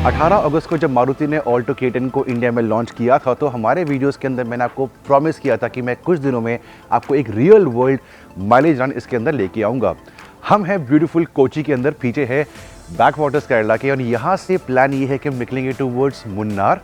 18 अगस्त को जब मारुति ने ऑल्टो K10 को इंडिया में लॉन्च किया था तो हमारे वीडियोस के अंदर मैंने आपको प्रॉमिस किया था कि मैं कुछ दिनों में आपको एक रियल वर्ल्ड माइलेज रन इसके अंदर लेके आऊँगा। हम हैं ब्यूटीफुल कोची के अंदर, पीछे है बैक वाटर्स केरला के, और यहाँ से प्लान ये है कि हम निकलेंगे टूवर्ड्स मुन्नार।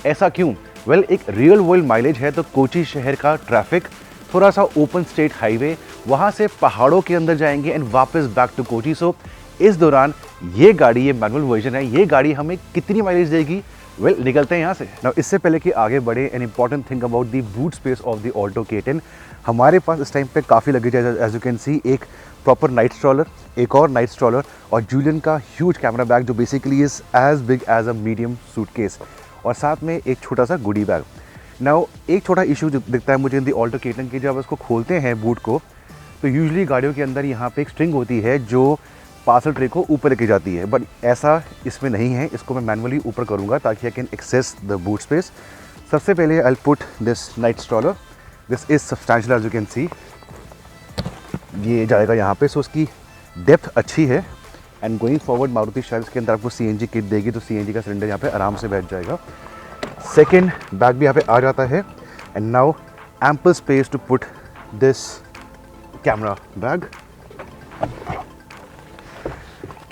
ऐसा क्यों? वेल, एक रियल वर्ल्ड माइलेज है तो कोची शहर का ट्रैफिक, थोड़ा सा ओपन स्टेट हाईवे, वहाँ से पहाड़ों के अंदर जाएंगे एंड वापस बैक टू कोची। सो इस दौरान ये गाड़ी, ये मैनुअल वर्जन है, ये गाड़ी हमें कितनी माइलेज देगी? वेल, निकलते हैं यहाँ से। नाउ इससे पहले कि आगे बढ़े, an important thing about the boot space of the Alto K10। हमारे पास इस टाइम पे काफ़ी लगेज है, एज यू कैन सी। एक प्रॉपर नाइट स्ट्रॉलर, एक और नाइट स्ट्रॉलर, और जूलियन का ह्यूज कैमरा बैग जो basically is as big as a medium suitcase, और साथ में एक छोटा सा गुडी बैग। नाउ एक छोटा इशू जो दिखता है मुझे इन दी ऑल्टो K10 की, जब इसको खोलते हैं बूट को, तो यूजुअली गाड़ियों के अंदर यहाँ पे एक स्ट्रिंग होती है जो पार्सल ट्रे को ऊपर लेके जाती है, बट ऐसा इसमें नहीं है। इसको मैं मैनुअली ऊपर करूँगा ताकि I can access the boot space. सबसे पहले I put this night stroller. This is substantial as you can see. ये जाएगा यहाँ पे, सो उसकी डेप्थ अच्छी है। एंड गोइंग फॉरवर्ड मारुति शायद इसके अंदर आपको CNG किट देगी, तो CNG का सिलेंडर यहाँ पे आराम से बैठ जाएगा। सेकेंड बैग भी यहाँ पे आ जाता है। And now ample space to put this camera bag.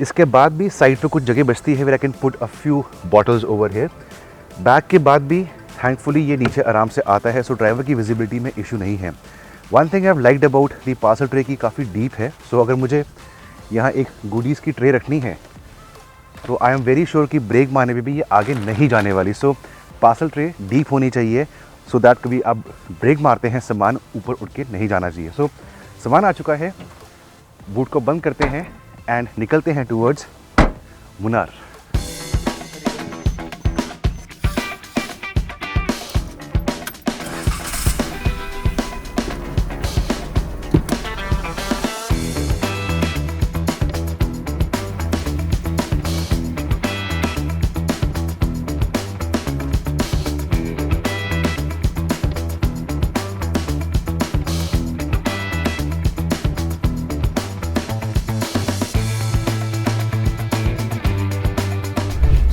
इसके बाद भी साइड पे कुछ जगह बचती है, where I can put a few bottles over here. Bag के बाद भी थैंकफुली ये नीचे आराम से आता है, सो ड्राइवर की विजिबिलिटी में इशू नहीं है। One thing I have liked about the parcel tray की काफ़ी डीप है, सो अगर मुझे यहाँ एक गुडीज़ की ट्रे रखनी है तो आई एम वेरी श्योर कि ब्रेक मारने पे भी ये आगे नहीं जाने वाली। सो पार्सल ट्रे डीप होनी चाहिए, सो दैट कभी आप ब्रेक मारते हैं सामान ऊपर उठ के नहीं जाना चाहिए। सो सामान आ चुका है, बूट को बंद करते हैं एंड निकलते हैं टूवर्ड्स मुन्नार।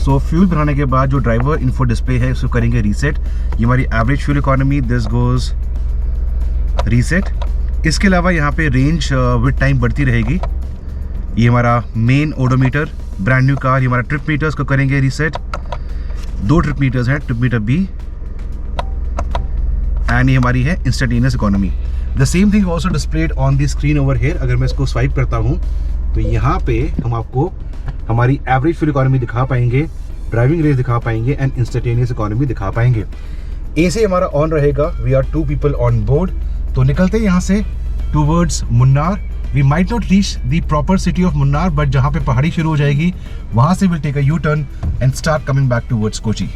तो फ्यूल भराने के बाद जो ड्राइवर इन्फो डिस्प्ले है उसको करेंगे रीसेट। ये हमारी average fuel economy, this goes reset. इसके अलावा यहाँ पे रेंज विद टाइम बढ़ती रहेगी। ये हमारा main odometer, brand new car, ये हमारा ट्रिप मीटर्स को करेंगे रीसेट। 2 ट्रिप मीटर्स हैं, ट्रिप मीटर B, एंड ये हमारी है instantaneous economy. The same thing also displayed on the screen over here. अगर मैं इसको स्वाइप करता हूँ तो यहाँ पे हम आपको हमारी एवरेज फ्यूल इकोनॉमी दिखा पाएंगे, ड्राइविंग रेंज दिखा पाएंगे, एंड इंस्टेंटेनियस इकोनॉमी दिखा पाएंगे। AC हमारा ऑन रहेगा। We are 2 people on board. तो निकलते हैं यहाँ से towards Munnar. We might not reach the proper city of Munnar, but जहाँ पे पहाड़ी शुरू हो जाएगी वहाँ से will take a U-turn and start coming back towards Kochi.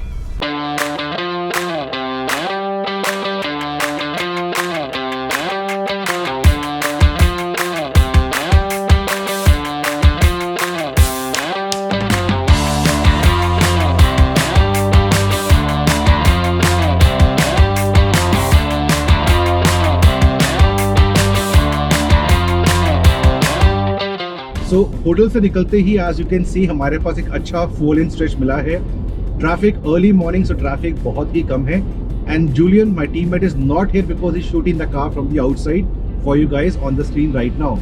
तो होटल से निकलते ही एज यू कैन सी हमारे पास एक अच्छा 4 लेन स्ट्रेच मिला है। Traffic early morning, so traffic बहुत ही कम है। And Julian, my teammate, is not here because he shooting the car from the outside for you guys on the screen right now.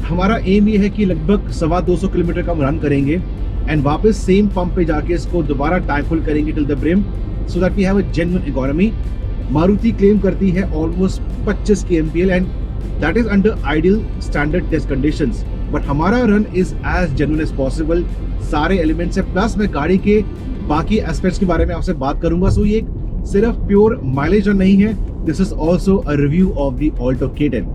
हमारा aim ये है कि लगभग 250 kilometre का हम रन करेंगे एंड वापस सेम पंप पे जाके इसको दोबारा टैंक फुल करेंगे till the brim, so that we have a genuine economy. Maruti claim करती है almost 25 kmpl and that is under ideal standard test conditions, but हमारा run is as genuine as possible। सारे elements है, plus मैं गाड़ी के बाकी एस्पेक्ट्स के बारे में आपसे बात करूंगा। सो ये सिर्फ प्योर माइलेज रन नहीं है, this is also a review of the Alto K10।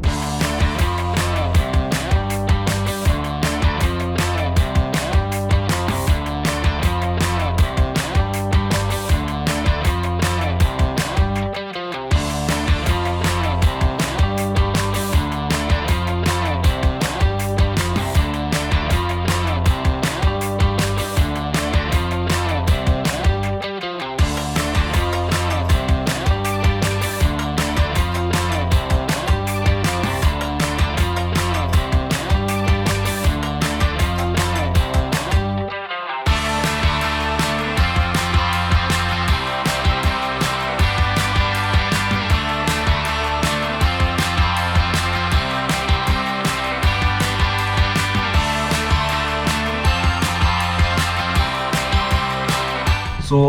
So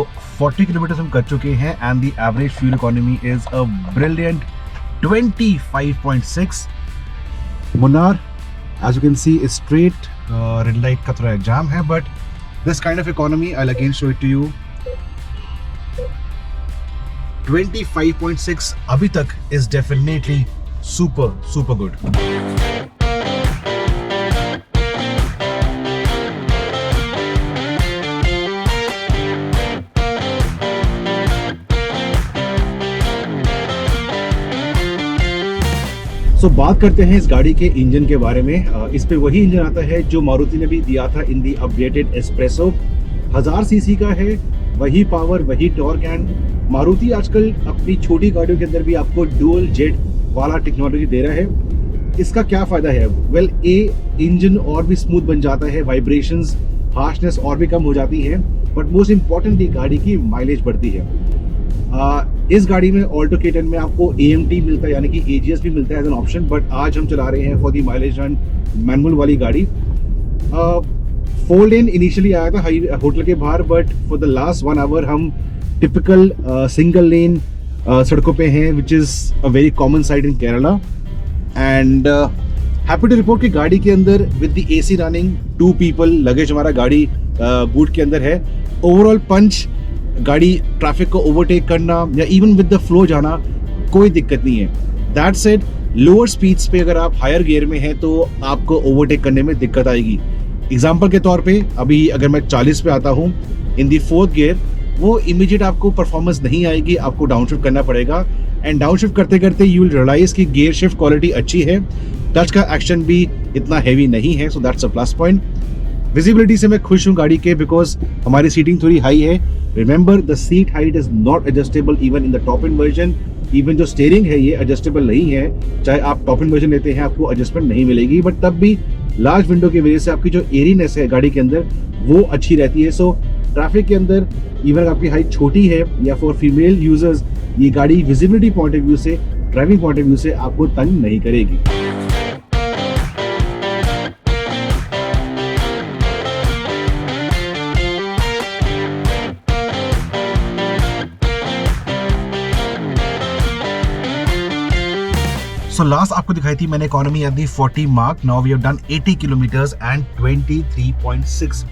40 kilometre हम कर चुके हैं and the average fuel economy is a brilliant 25.6. Munnar as you can see is straight, red light का थोड़ा जाम है, but this kind of economy I'll again show it to you. 25.6 अभी तक is definitely super good. So, बात करते हैं इस गाड़ी के इंजन के बारे में. इस पे वही इंजन आता है जो मारुति ने भी दिया था इन दी अपडेटेड एस्प्रेसो. 1000 सीसी का है, वही पावर, वही टॉर्क. एंड मारुति आजकल अपनी छोटी गाड़ियों के अंदर भी आपको डुअल जेट वाला टेक्नोलॉजी दे रहा है. इसका क्या फायदा है? वेल, इंजन और भी स्मूथ बन जाता है, वाइब्रेशंस, हार्शनेस और भी कम हो जाती है, बट मोस्ट इंपॉर्टेंटली गाड़ी की माइलेज बढ़ती है. इस गाड़ी में ऑल्टो K10 में आपको AMT मिलता है, यानी कि AGS भी मिलता है एज एन ऑप्शन, बट आज हम चला रहे हैं for the mileage run manual वाली गाड़ी. 4 लेन इनिशियली आया था होटल के बाहर, but for the last 1 hour हम टिपिकल सिंगल लेन सड़कों पे हैं, which is a very common sight in Kerala. And happy to report कि गाड़ी के अंदर with the AC running 2 people luggage हमारा गाड़ी बूट के अंदर है. ओवरऑल पंच, गाड़ी ट्रैफिक को ओवरटेक करना या इवन विद द फ्लो जाना कोई दिक्कत नहीं है. दैट सेड, लोअर स्पीड्स पे अगर आप हायर गियर में हैं तो आपको ओवरटेक करने में दिक्कत आएगी. एग्जांपल के तौर पे अभी अगर मैं 40 पे आता हूँ इन दी 4th गियर, वो इमीडिएट आपको परफॉर्मेंस नहीं आएगी, आपको डाउनशिफ्ट करना पड़ेगा. एंड डाउनशिफ्ट करते करते यू विल रियलाइज कि गियर शिफ्ट क्वालिटी अच्छी है, टच का एक्शन भी इतना हैवी नहीं है. So that's a plus point. Visibility से मैं खुश हूँ गाड़ी के, बिकॉज हमारी सीटिंग थोड़ी हाई है. Remember, the seat height is not adjustable even in the top and version. Even जो स्टीयरिंग है ये एडजस्टेबल नहीं है, चाहे आप टॉप एंड वर्जन लेते हैं आपको एडजस्टमेंट नहीं मिलेगी, बट तब भी लार्ज विंडो की वजह से आपकी जो एरीनेस है गाड़ी के अंदर वो अच्छी रहती है. सो ट्रैफिक के अंदर इवन आपकी हाइट छोटी है या फॉर फीमेल यूजर्स, ये गाड़ी विजिबिलिटी पॉइंट ऑफ व्यू से, ड्राइविंग पॉइंट ऑफ व्यू से आपको तंग नहीं करेगी. So last आपको दिखाई थी मैंने economy at the 40 mark. Now we have done 80 kilometres and 23.6.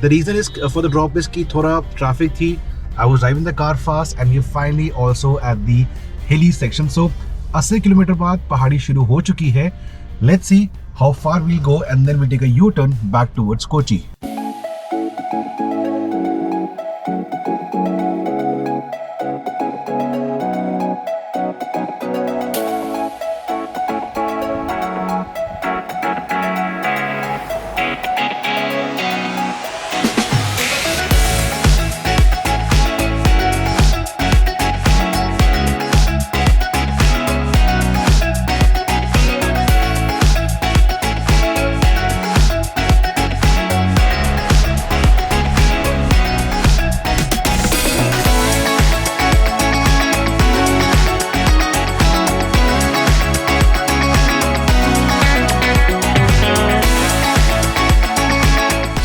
The reason is for the drop is कि थोड़ा ट्रैफिक थी. I was driving the car fast and we finally also at the hilly section. So 80 kilometre बाद पहाड़ी शुरू हो चुकी है. Let's see how far we go and then we take a U turn back towards Kochi.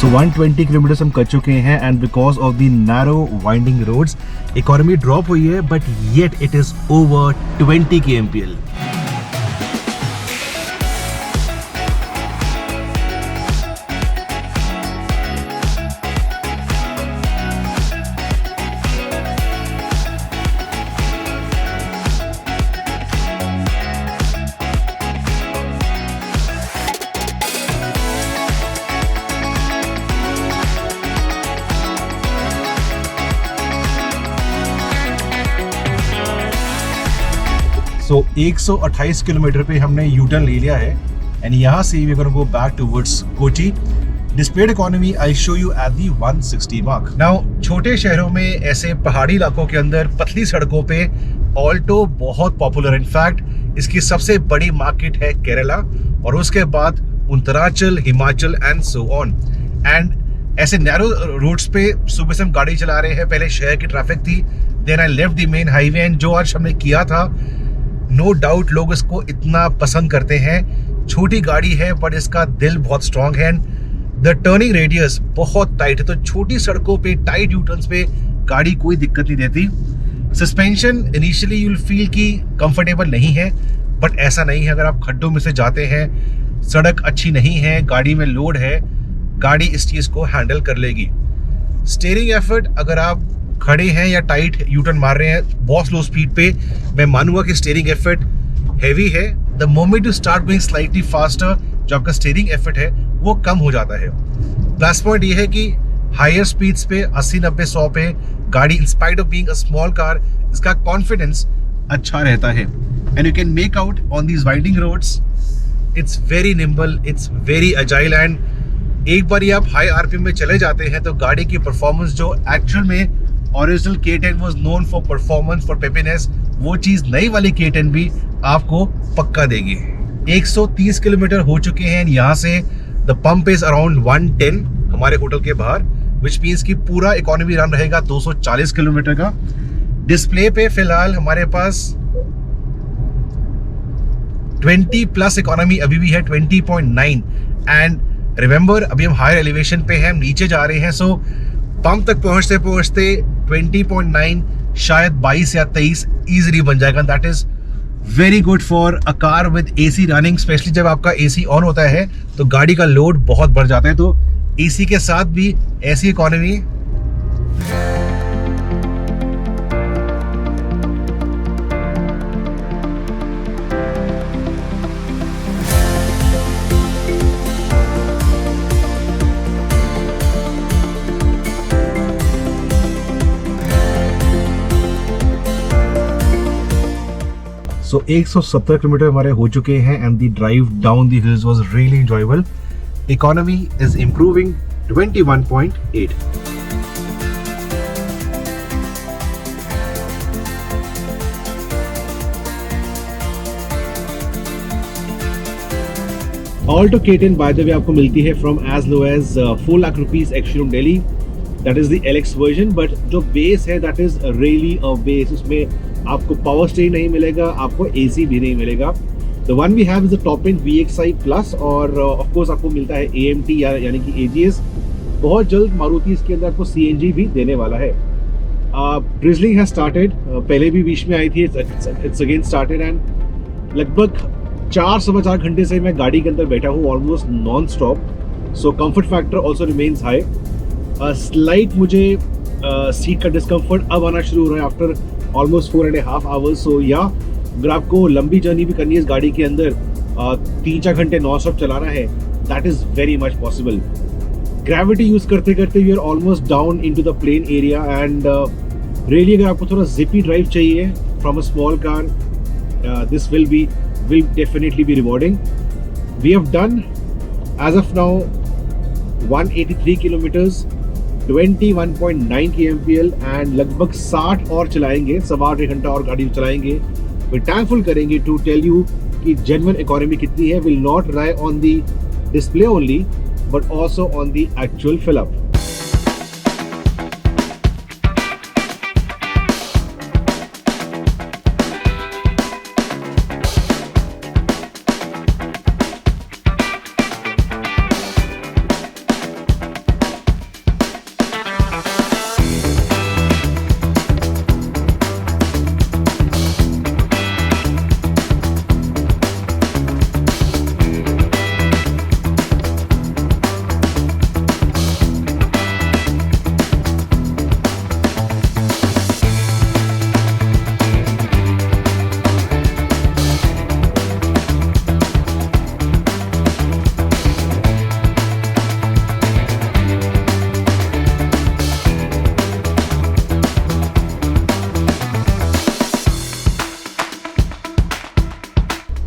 So 120 kilometre हम कर चुके हैं and because of the narrow winding roads economy drop हुई है, but yet it is over 20 kmpl. So 128 kilometre पे हमने U turn ले लिया है एंड यहाँ से we gonna go back towards Kochi. Displayed economy I show you at the 160 mark. Now छोटे शहरों में, ऐसे पहाड़ी इलाकों के अंदर पतली सड़कों पे ऑल्टो बहुत पॉपुलर. इनफैक्ट इसकी सबसे बड़ी मार्केट है केरला और उसके बाद Uttaranchal, Himachal and so on. And ऐसे नैरो रूट्स पे सुबह से हम गाड़ी चला रहे हैं. पहले शहर की ट्रैफिक थी, then I left the main highway and जो आज हमने किया था, नो डाउट लोग इसको इतना पसंद करते हैं. छोटी गाड़ी है बट इसका दिल बहुत स्ट्रांग है. द टर्निंग रेडियस बहुत टाइट है, तो छोटी सड़कों पे टाइट यू टर्न्स पे गाड़ी कोई दिक्कत नहीं देती। Suspension initially you will feel कि कंफर्टेबल नहीं है, बट ऐसा नहीं है। अगर आप खड्डों में से जाते हैं, सड़क अच्छी नहीं है, गाड़ी में लोड है, गाड़ी इस चीज़ को हैंडल कर लेगी। स्टीयरिंग एफर्ट, अगर आप खड़े हैं या टाइट यूटर्न मार रहे हैं बहुत स्लो स्पीड पे, मैं मानूंगा कि स्टीयरिंग एफर्ट हैवी है। The moment you start going slightly faster, जो आपका स्टीयरिंग एफर्ट है वो कम हो जाता है। प्लस पॉइंट ये है कि हायर स्पीड्स पे 80, 90, 100 पे गाड़ी in spite of being a small car, इसका कॉन्फिडेंस अच्छा रहता है। And you can make out on these winding roads, it's very nimble, it's very agile. And एक बार आप हाई आरपीएम में चले जाते हैं तो गाड़ी की परफॉर्मेंस, जो एक्चुअल में original K10 was known for performance, for peppiness, वो चीज़ नई वाली K10 भी आपको पक्का देगी। 130 किलोमीटर हो चुके हैं। यहाँ से द पंप इज अराउंड 110 हमारे होटल के बाहर, विच मीन्स कि पूरा इकोनॉमी रन रहेगा 240 किलोमीटर का। डिस्प्ले पे फिलहाल हमारे पास 20 प्लस इकोनॉमी अभी भी है, 20.9। एंड रिमेंबर, अभी हम हायर एलिवेशन पे हैं, हम नीचे जा रहे हैं, सो पंप तक पहुंचते पहुंचते 20.9 शायद 22 या 23 इजीली बन जाएगा। That is very good for a car with AC running. Specially जब आपका एसी ऑन होता है तो गाड़ी का लोड बहुत बढ़ जाता है, तो एसी के साथ भी ऐसी इकोनॉमी So 170 किलोमीटर हमारे हो चुके हैं and the drive down the hills was really enjoyable. Economy is improving 21.8। Alto K10 by the way आपको मिलती है from as low as 4 lakh rupees ex showroom Delhi. That is the LX version, but जो base है that is really a base. उसमें आपको power steering नहीं मिलेगा, आपको AC भी नहीं मिलेगा। The one we have is the top end VXI plus, और ऑफ कोर्स आपको मिलता है AMT यानी कि AGS। बहुत जल्द मारुति इसके अंदर आपको CNG भी देने वाला है। ड्रिजलिंग हैज स्टार्टेड, पहले भी बीच में आई थी, इट्स अगेन स्टार्टेड। एंड लगभग 4-4.25 घंटे से मैं गाड़ी के अंदर बैठा हूँ, almost non stop. So comfort factor also remains high. Slight मुझे सीट का डिस्कम्फर्ट अब आना शुरू हो रहा है आफ्टर ऑलमोस्ट 4.5 आवर्स। सो या अगर आपको लंबी जर्नी भी करनी है इस गाड़ी के अंदर, 3-4 घंटे नॉन स्टॉप चलाना है, that is very much possible. Gravity use करते करते we are almost down into the plain area. And really अगर आपको थोड़ा जिपी ड्राइव चाहिए from a small car, this will definitely be rewarding. We have done as of now 183 kilometers, 21.9 kmpl and लगभग 60 और चलाएंगे, 1.25 घंटा और गाड़ी चलाएंगे। we're thankful करेंगे to tell you कि genuine economy कितनी है। will not rely on the display only but also on the actual fill up.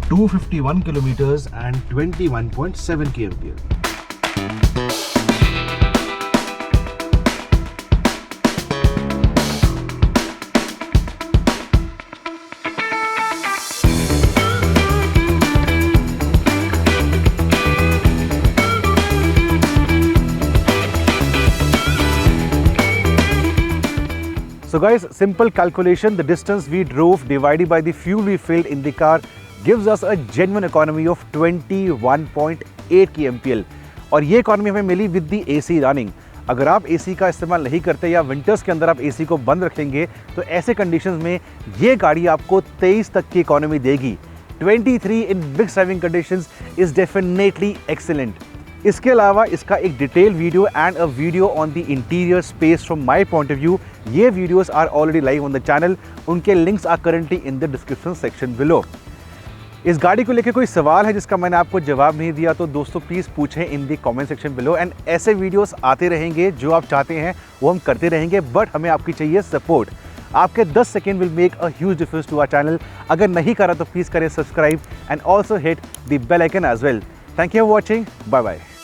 ...251 kilometers and 21.7 kmpl. So guys, simple calculation, the distance we drove divided by the fuel we filled in the car gives us a genuine economy of 21.8 kmpl. और ये economy हमें मिली with the AC running. अगर आप AC का इस्तेमाल नहीं करते या विंटर्स के अंदर आप एसी को बंद रखेंगे तो ऐसे कंडीशंस में ये गाड़ी आपको 23 तक की इकोनॉमी देगी। 23 in big driving conditions is definitely excellent. इसके अलावा इसका एक detail video and a video on the interior space from my point of view, ये videos are already live on the channel. उनके links are currently in the description section below. इस गाड़ी को लेकर कोई सवाल है जिसका मैंने आपको जवाब नहीं दिया तो दोस्तों प्लीज़ पूछें in the comment section below. And ऐसे वीडियोस आते रहेंगे, जो आप चाहते हैं वो हम करते रहेंगे, बट हमें आपकी चाहिए सपोर्ट। आपके 10 second will make a huge difference to our channel. अगर नहीं करा तो प्लीज़ करें subscribe and also hit the bell icon as well. Thank you for watching, bye bye.